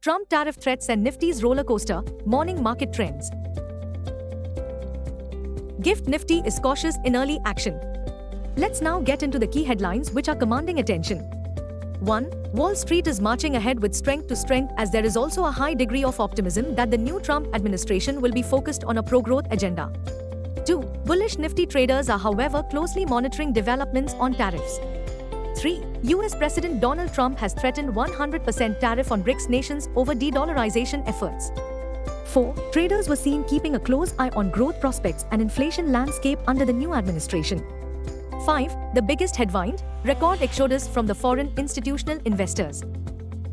Trump tariff threats and Nifty's roller coaster, morning market trends. GIFT Nifty is cautious in early action. Let's now get into the key headlines which are commanding attention. 1. Wall Street is marching ahead with strength to strength as there is also a high degree of optimism that the new Trump administration will be focused on a pro-growth agenda. 2. Bullish Nifty traders are however closely monitoring developments on tariffs. 3. US President Donald Trump has threatened 100% tariff on BRICS nations over de-dollarization efforts. 4. Traders were seen keeping a close eye on growth prospects and inflation landscape under the new administration. 5. The biggest headwind, record exodus from the foreign institutional investors.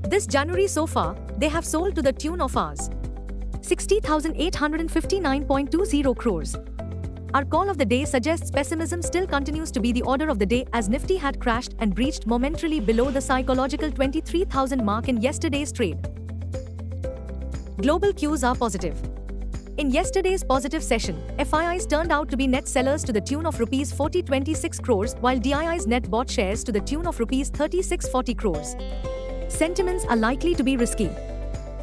This January so far, they have sold to the tune of Rs. 60,859.20 crores. Our call of the day suggests pessimism still continues to be the order of the day as Nifty had crashed and breached momentarily below the psychological 23,000 mark in yesterday's trade. Global cues are positive. In yesterday's positive session, FIIs turned out to be net sellers to the tune of Rs 4026 crores while DIIs net bought shares to the tune of Rs 3640 crores. Sentiments are likely to be risky.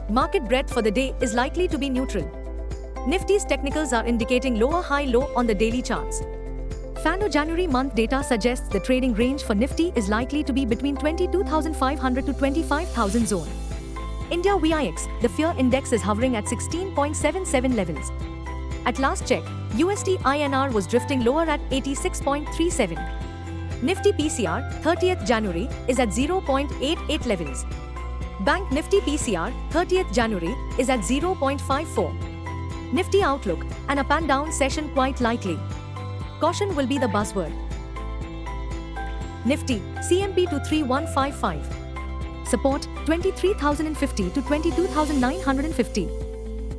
Market breadth for the day is likely to be neutral. Nifty's technicals are indicating lower high-low on the daily charts. FANO January month data suggests the trading range for Nifty is likely to be between 22,500 to 25,000 zone. India VIX, the fear index is hovering at 16.77 levels. At last check, USD INR was drifting lower at 86.37. Nifty PCR, 30th January, is at 0.88 levels. Bank Nifty PCR, 30th January, is at 0.54. Nifty outlook, an up and down session quite likely. Caution will be the buzzword. Nifty, CMP to 3155. Support, 23,050 to 22,950.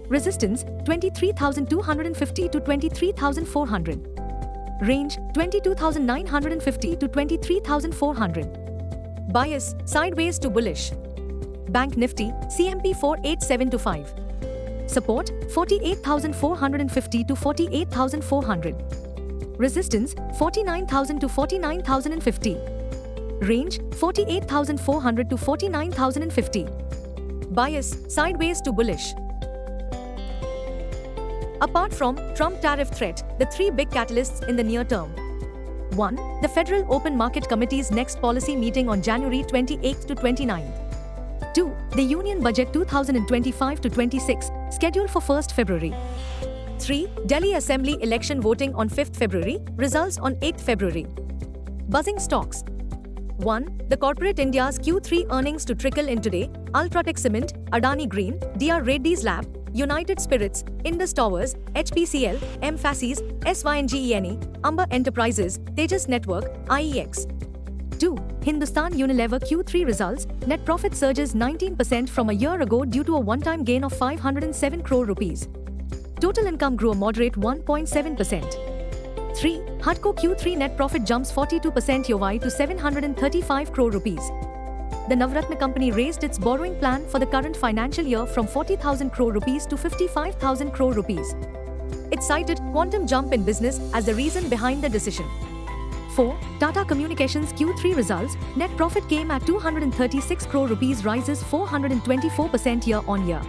Resistance, 23,250 to 23,400. Range, 22,950 to 23,400. Bias, sideways to bullish. Bank Nifty, CMP 48725. Support, 48,450 to 48,400. Resistance, 49,000 to 49,050. Range, 48,400 to 49,050. Bias, sideways to bullish. Apart from Trump tariff threat, the three big catalysts in the near term. 1. The Federal Open Market Committee's next policy meeting on January 28 to 29. 2. The Union Budget 2025-26, scheduled for 1st February. 3. Delhi Assembly election voting on 5th February, results on 8th February. Buzzing stocks. 1. The corporate India's Q3 earnings to trickle in today, Ultratech Cement, Adani Green, DR Reddy's Lab, United Spirits, Indus Towers, HPCL, Mphasis, SYNGENE, Amber Enterprises, Tejas Network, IEX. 2. Hindustan Unilever Q3 results, net profit surges 19% from a year ago due to a one-time gain of 507 crore rupees. Total income grew a moderate 1.7%. 3. HUDCO Q3 net profit jumps 42% YoY to 735 crore rupees. The Navratna company raised its borrowing plan for the current financial year from 40,000 crore rupees to 55,000 crore rupees. It cited quantum jump in business as the reason behind the decision. 4. Tata Communications Q3 results, net profit came at 236 crore rupees rises 424% year-on-year.